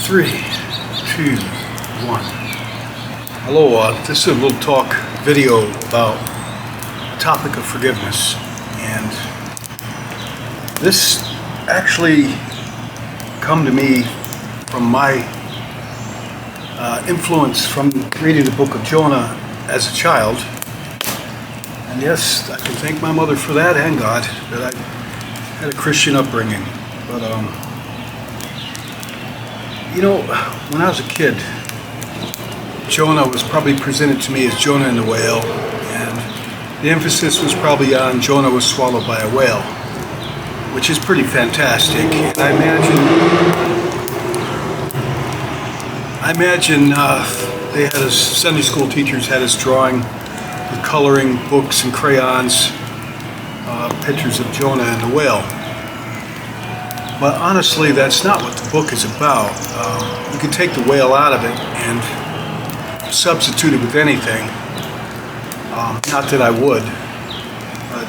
3, 2, 1. Hello, this is a little talk video about the topic of forgiveness, and this actually come to me from my influence from reading the Book of Jonah as a child. And yes, I can thank my mother for that, and God, that I had a Christian upbringing. But when I was a kid, Jonah was probably presented to me as Jonah and the whale, and the emphasis was probably on Jonah was swallowed by a whale, which is pretty fantastic. And I imagine they had us, Sunday school teachers had us drawing with coloring books and crayons, pictures of Jonah and the whale. But honestly, that's not what the book is about. You can take the whale out of it and substitute it with anything. Not that I would, but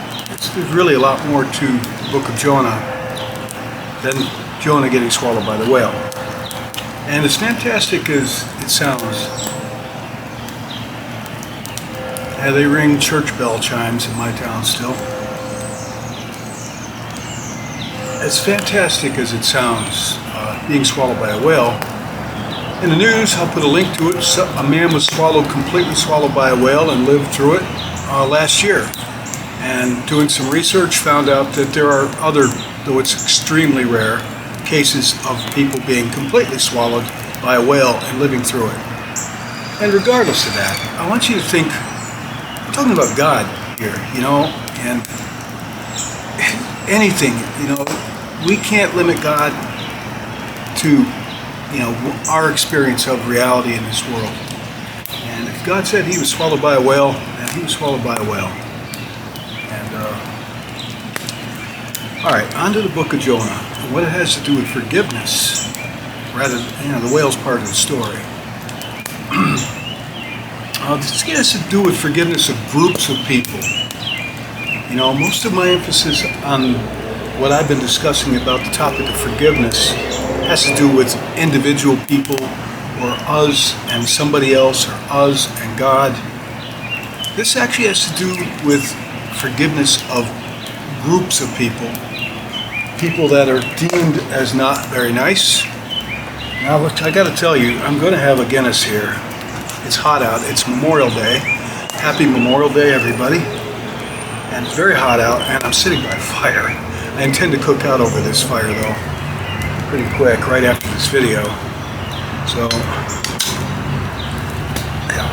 there's really a lot more to the Book of Jonah than Jonah getting swallowed by the whale. And as fantastic as it sounds, they ring church bell chimes in my town still. As fantastic as it sounds, being swallowed by a whale, in the news, I'll put a link to it. A man was completely swallowed by a whale and lived through it last year. And doing some research, found out that there are other, though it's extremely rare, cases of people being completely swallowed by a whale and living through it. And regardless of that, I want you to think, I'm talking about God here, and anything, we can't limit God to, our experience of reality in this world. And if God said he was swallowed by a whale, then he was swallowed by a whale. And, all right, on to the Book of Jonah. What it has to do with forgiveness, rather, the whale's part of the story. This has to do with forgiveness of groups of people. Most of my emphasis on what I've been discussing about the topic of forgiveness has to do with individual people, or us and somebody else, or us and God. This actually has to do with forgiveness of groups of people that are deemed as not very nice. Now, look, I got to tell you, I'm going to have a Guinness here. It's hot out. It's Memorial Day. Happy Memorial Day, everybody. And it's very hot out, and I'm sitting by a fire. I intend to cook out over this fire, though, pretty quick, right after this video. So, yeah.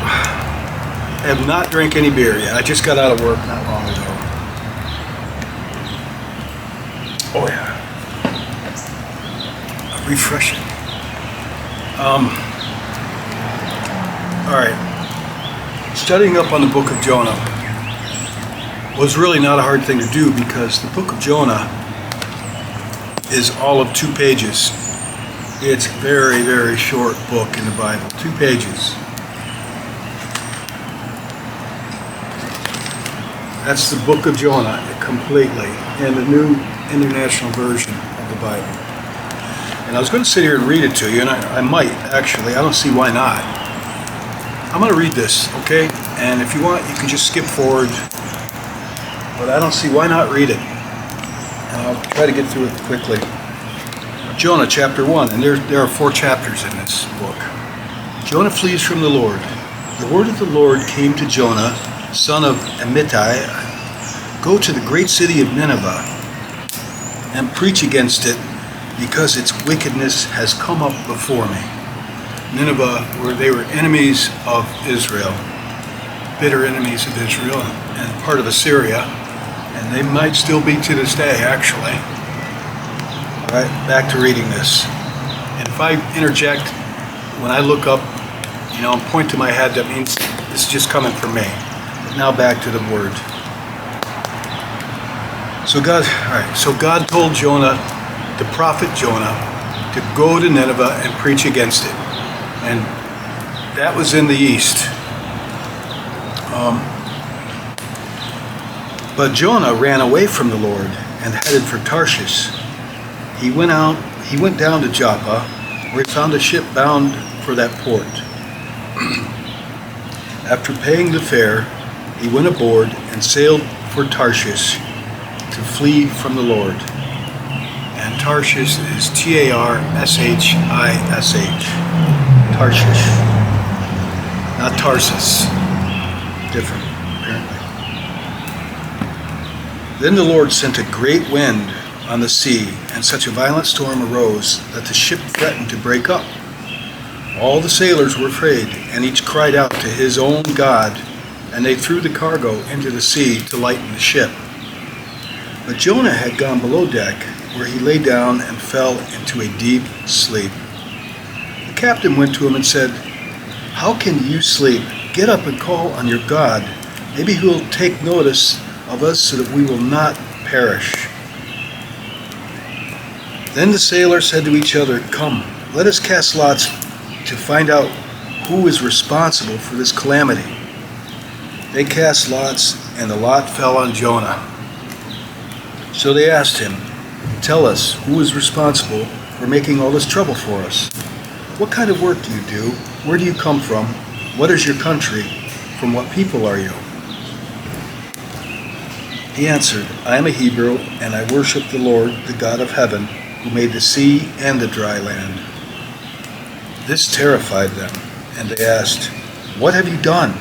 I have not drank any beer yet. I just got out of work not long ago. Oh, yeah. Refreshing. All right. Studying up on the Book of Jonah was really not a hard thing to do, because the Book of Jonah is all of 2 pages. It's a very, very short book in the Bible, 2 pages. That's the Book of Jonah completely, in the New International Version of the Bible. And I was going to sit here and read it to you, and I might, actually. I don't see why not. I'm going to read this, okay? And if you want, you can just skip forward. But I don't see why not read it. And I'll try to get through it quickly. Jonah chapter 1, and there are 4 chapters in this book. Jonah flees from the Lord. The word of the Lord came to Jonah, son of Amittai. Go to the great city of Nineveh and preach against it, because its wickedness has come up before me. Nineveh, where they were enemies of Israel, bitter enemies of Israel, and part of Assyria. And they might still be to this day, actually. All right, back to reading this. And if I interject, when I look up, and point to my head, that means this is just coming from me. But now back to the word. So God told Jonah, the prophet Jonah, to go to Nineveh and preach against it. And that was in the east. But Jonah ran away from the Lord and headed for Tarshish. He went down to Joppa, where he found a ship bound for that port. After paying the fare, he went aboard and sailed for Tarshish to flee from the Lord. And Tarshish is Tarshis. Tarshish. Not Tarsus. Different, apparently. Then the Lord sent a great wind on the sea, and such a violent storm arose that the ship threatened to break up. All the sailors were afraid, and each cried out to his own God, and they threw the cargo into the sea to lighten the ship. But Jonah had gone below deck, where he lay down and fell into a deep sleep. The captain went to him and said, "How can you sleep? Get up and call on your God. Maybe he will take notice of us so that we will not perish." Then the sailors said to each other, "Come, let us cast lots to find out who is responsible for this calamity." They cast lots, and the lot fell on Jonah. So they asked him, "Tell us, who is responsible for making all this trouble for us? What kind of work do you do? Where do you come from? What is your country? From what people are you?" He answered, "I am a Hebrew, and I worship the Lord, the God of heaven, who made the sea and the dry land." This terrified them, and they asked, "What have you done?"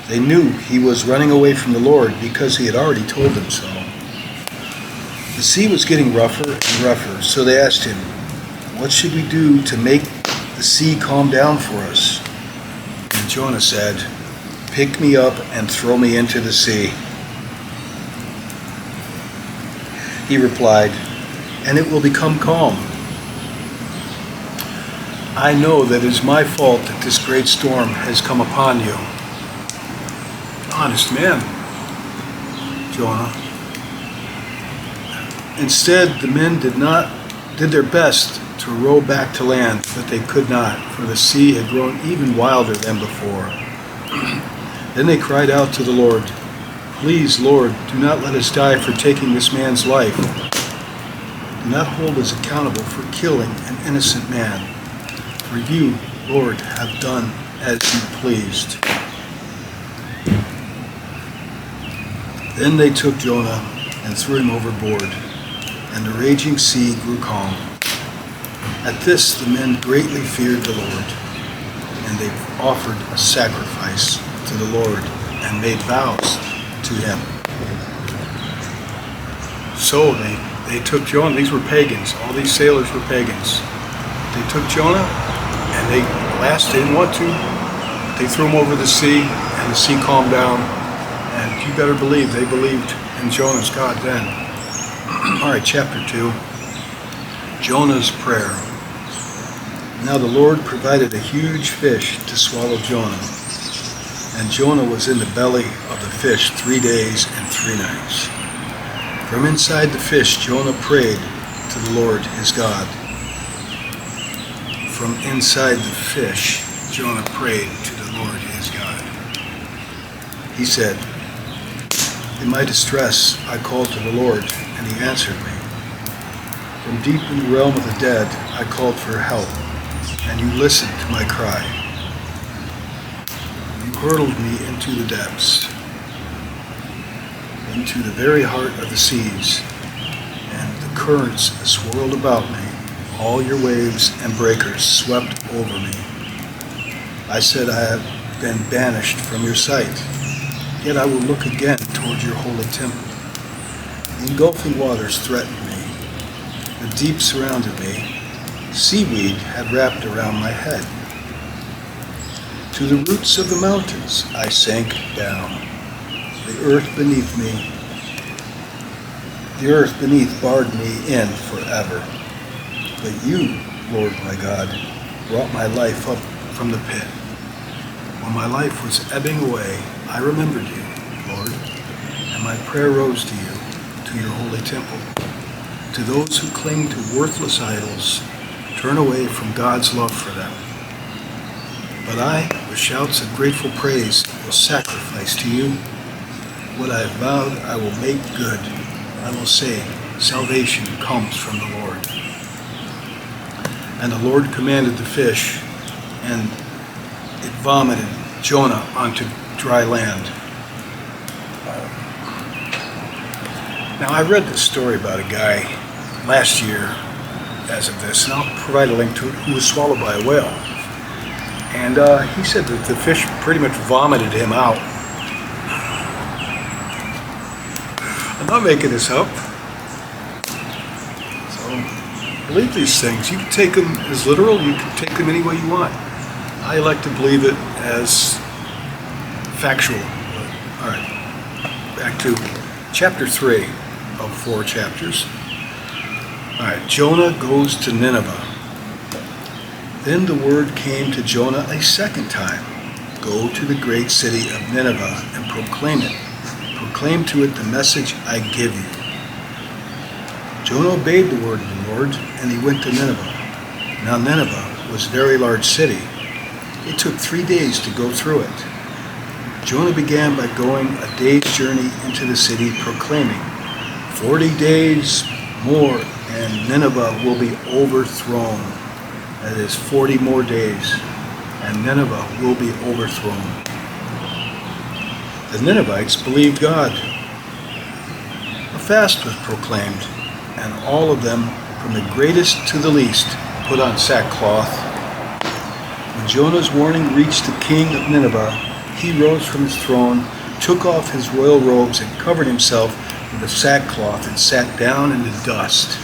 They knew he was running away from the Lord because he had already told them so. The sea was getting rougher and rougher, so they asked him, "What should we do to make the sea calm down for us?" And Jonah said, "Pick me up and throw me into the sea." He replied, "And it will become calm." "I know that it is my fault that this great storm has come upon you." Honest man, Jonah. Instead, the men did their best to row back to land, but they could not, for the sea had grown even wilder than before. Then they cried out to the Lord, "Please, Lord, do not let us die for taking this man's life. Do not hold us accountable for killing an innocent man. For you, Lord, have done as you pleased." Then they took Jonah and threw him overboard, and the raging sea grew calm. At this the men greatly feared the Lord, and they offered a sacrifice to the Lord and made vows to him. So they took Jonah. These were pagans. All these sailors were pagans. They took Jonah, and they didn't want to. They threw him over the sea, and the sea calmed down. And you better believe they believed in Jonah's God then. All right, chapter 2. Jonah's prayer. Now the Lord provided a huge fish to swallow Jonah. And Jonah was in the belly of the fish 3 days and 3 nights. From inside the fish, Jonah prayed to the Lord his God. From inside the fish, Jonah prayed to the Lord his God. He said, "In my distress, I called to the Lord, and he answered me. From deep in the realm of the dead, I called for help, and you listened to my cry. You hurled me into the depths, into the very heart of the seas, and the currents swirled about me. All your waves and breakers swept over me. I said, I have been banished from your sight. Yet I will look again toward your holy temple. The engulfing waters threatened me. The deep surrounded me. Seaweed had wrapped around my head. To the roots of the mountains I sank down. The earth beneath barred me in forever. But you, Lord my God, brought my life up from the pit. When my life was ebbing away, I remembered you, Lord, and my prayer rose to you, to your holy temple. To those who cling to worthless idols, turn away from God's love for them. But I, with shouts of grateful praise, will sacrifice to you. What I have vowed, I will make good. I will say, salvation comes from the Lord. And the Lord commanded the fish, and it vomited Jonah onto dry land. Now, I read this story about a guy last year as of this, and I'll provide a link to it, who was swallowed by a whale. And he said that the fish pretty much vomited him out. I'm not making this up. So, believe these things. You can take them as literal, you can take them any way you want. I like to believe it as factual. All right, back to chapter 3 of 4 chapters. All right, Jonah goes to Nineveh. Then the word came to Jonah a second time. Go to the great city of Nineveh and proclaim it. Proclaim to it the message I give you. Jonah obeyed the word of the Lord, and he went to Nineveh. Now Nineveh was a very large city. It took 3 days to go through it. Jonah began by going a day's journey into the city, proclaiming, 40 days more and Nineveh will be overthrown. That is 40 more days and Nineveh will be overthrown. The Ninevites believed God. A fast was proclaimed, and all of them, from the greatest to the least, put on sackcloth. When Jonah's warning reached the king of Nineveh, he rose from his throne, took off his royal robes, and covered himself with a sackcloth and sat down in the dust.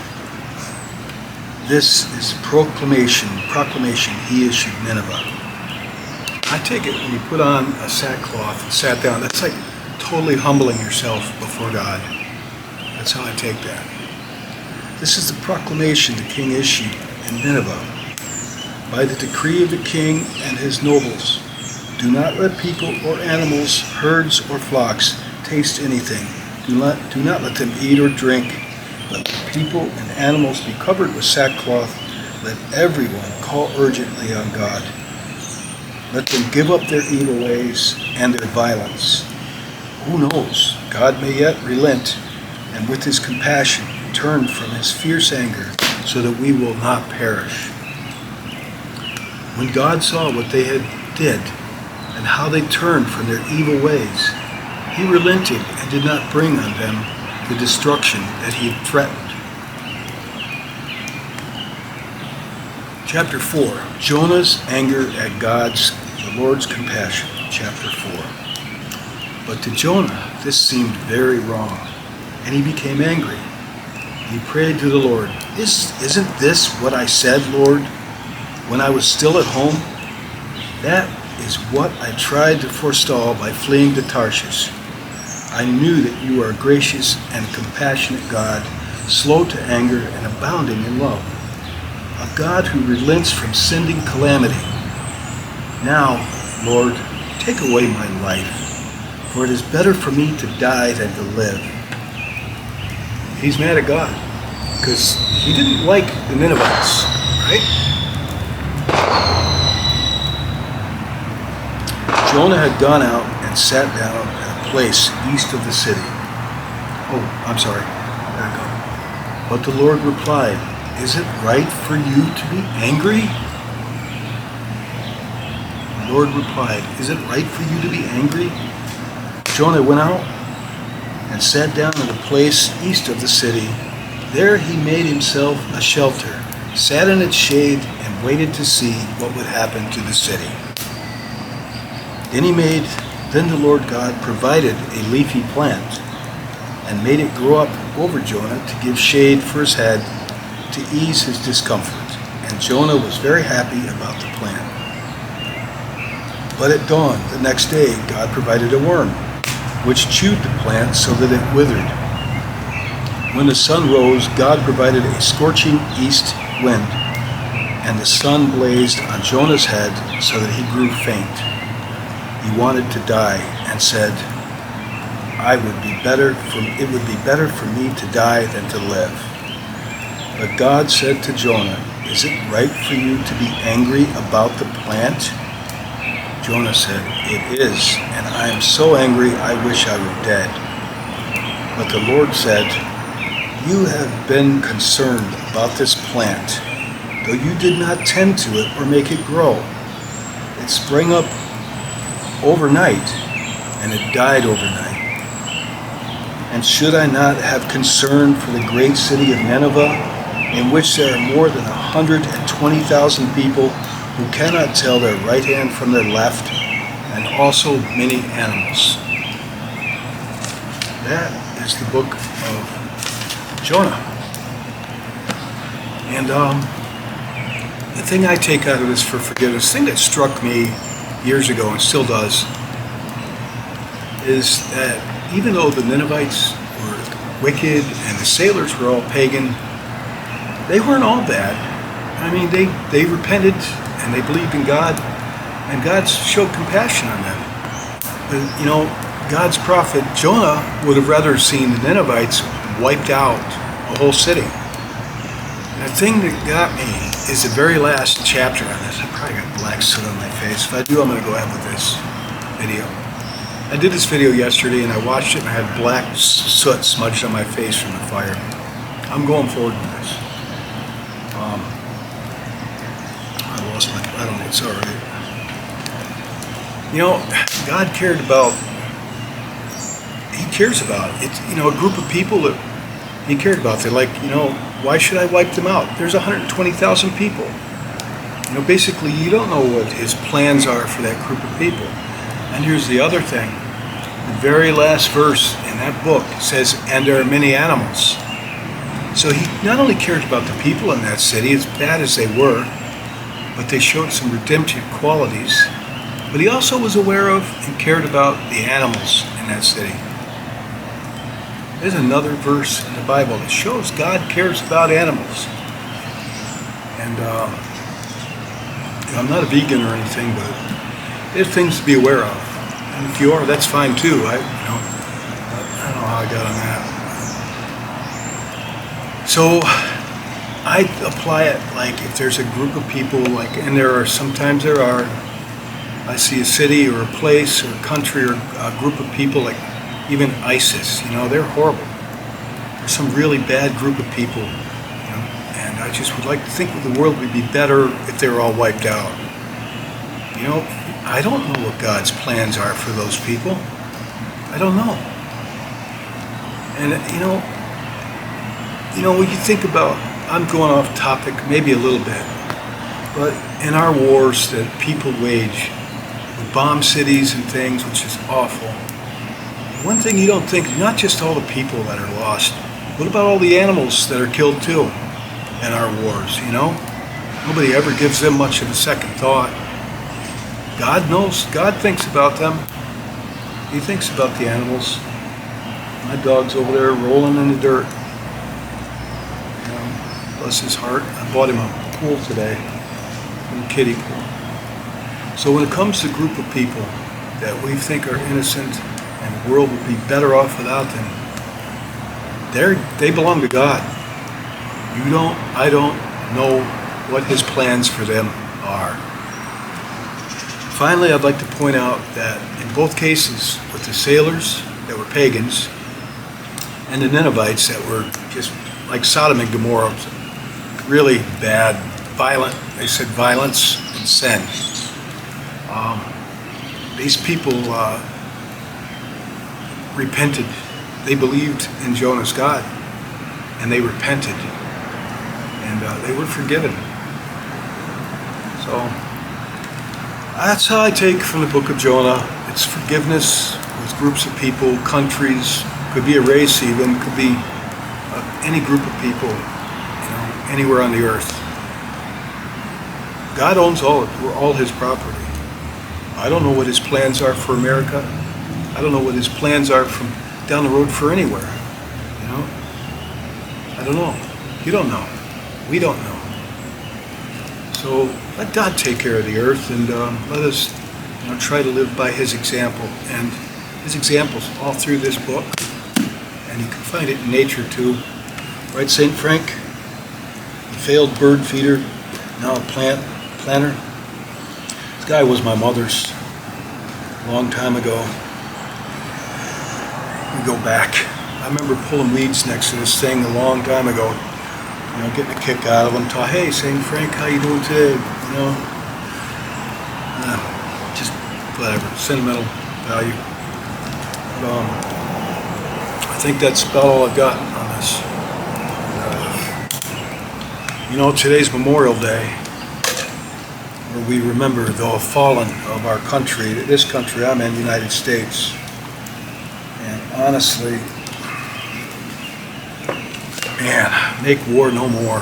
This is proclamation he issued Nineveh. I take it when you put on a sackcloth and sat down, that's like totally humbling yourself before God. That's how I take that. This is the proclamation the king issued in Nineveh. By the decree of the king and his nobles, do not let people or animals, herds or flocks taste anything. Do not let them eat or drink. Let people and animals be covered with sackcloth. Let everyone call urgently on God. Let them give up their evil ways and their violence. Who knows? God may yet relent and with his compassion turn from his fierce anger so that we will not perish. When God saw what they did and how they turned from their evil ways, he relented and did not bring on them the destruction that he had threatened. Chapter 4, Jonah's anger at the Lord's compassion. Chapter 4. But to Jonah this seemed very wrong, and he became angry. He prayed to the Lord, Isn't this what I said, Lord, when I was still at home? That is what I tried to forestall by fleeing to Tarshish. I knew that you are a gracious and compassionate God, slow to anger and abounding in love, a God who relents from sending calamity. Now, Lord, take away my life, for it is better for me to die than to live. He's mad at God because he didn't like the Ninevites, right? Jonah had gone out and sat down at a place east of the city. Back up. But the Lord replied, Is it right for you to be angry? The Lord replied, Is it right for you to be angry? Jonah went out and sat down at a place east of the city. There he made himself a shelter, sat in its shade, and waited to see what would happen to the city. Then the Lord God provided a leafy plant and made it grow up over Jonah to give shade for his head to ease his discomfort. And Jonah was very happy about the plant. But at dawn the next day, God provided a worm, which chewed the plant so that it withered. When the sun rose, God provided a scorching east wind, and the sun blazed on Jonah's head so that he grew faint. He wanted to die and said, It would be better for me to die than to live. But God said to Jonah, Is it right for you to be angry about the plant? Jonah said, It is, and I am so angry I wish I were dead. But the Lord said, You have been concerned about this plant, though you did not tend to it or make it grow. It sprang up overnight, and it died overnight. And should I not have concern for the great city of Nineveh, in which there are more than 120,000 people who cannot tell their right hand from their left, and also many animals? That is the book of Jonah. And the thing I take out of this for forgiveness, the thing that struck me years ago and still does, is that even though the Ninevites were wicked and the sailors were all pagan, they weren't all bad. I mean, they repented and they believed in God, and God showed compassion on them. But, you know, God's prophet Jonah would have rather seen the Ninevites wiped out, a whole city. And the thing that got me is the very last chapter on this. I probably got black soot on my face. If I do, I'm going to go ahead with this video. I did this video yesterday, and I watched it, and I had black soot smudged on my face from the fire. I'm going forward with this. I lost my, I don't know, it's all right. You know, God cared about, He cares about it. It's, you know, a group of people that He cared about. They're like, you know, why should I wipe them out? There's 120,000 people. You know, basically, you don't know what His plans are for that group of people. And here's the other thing. The very last verse in that book says, and there are many animals. So He not only cares about the people in that city, as bad as they were, but they showed some redemptive qualities. But He also was aware of and cared about the animals in that city. There's another verse in the Bible that shows God cares about animals. And I'm not a vegan or anything, but there's things to be aware of. And if you are, that's fine too. I don't know how I got on that. So I apply it like if there's a group of people, like, and sometimes there are, I see a city or a place or a country or a group of people, like even ISIS, you know, they're horrible. There's some really bad group of people, you know, and I just would like to think that the world would be better if they were all wiped out. You know, I don't know what God's plans are for those people. I don't know. And you know, when you think about, I'm going off topic maybe a little bit, but in our wars that people wage, we bomb cities and things, which is awful. One thing you don't think, not just all the people that are lost, what about all the animals that are killed too in our wars, you know? Nobody ever gives them much of a second thought. God knows, God thinks about them. He thinks about the animals. My dog's over there rolling in the dirt. You know, bless his heart. I bought him a pool today, a kiddie pool. So when it comes to a group of people that we think are innocent and the world would be better off without them, they belong to God. You don't, I don't know what His plans for them are. Finally, I'd like to point out that in both cases, with the sailors that were pagans and the Ninevites that were just like Sodom and Gomorrah, really bad, violent, they said violence and sin. These people repented. They believed in Jonah's God, and they repented, and they were forgiven. So that's how I take from the book of Jonah. It's forgiveness with groups of people, countries, could be a race even, could be any group of people, you know, anywhere on the earth. God owns all His property. I don't know what His plans are for America. I don't know what His plans are from down the road for anywhere, you know. I don't know. You don't know. We don't know. So let God take care of the earth, and let us, you know, try to live by His example. And His examples all through this book, and you can find it in nature too. Right, St. Frank? The failed bird feeder, now a planter. This guy was my mother's a long time ago. We go back. I remember pulling weeds next to this thing a long time ago. getting a kick out of them. Hey, St. Frank, how you doing today? Just whatever, sentimental value. I think that's about all I've got on this. Today's Memorial Day, where we remember the fallen of our country, this country I'm in, the United States. And honestly, man, make war no more.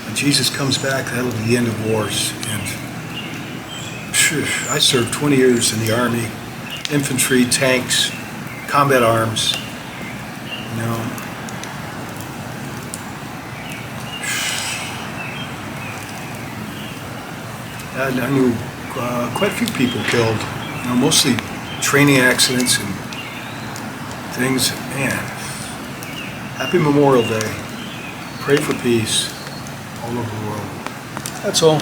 When Jesus comes back, that'll be the end of wars. And I served 20 years in the Army, infantry, tanks, combat arms. I knew quite a few people killed, mostly training accidents and things. Man, happy Memorial Day. Pray for peace all over the world. That's all.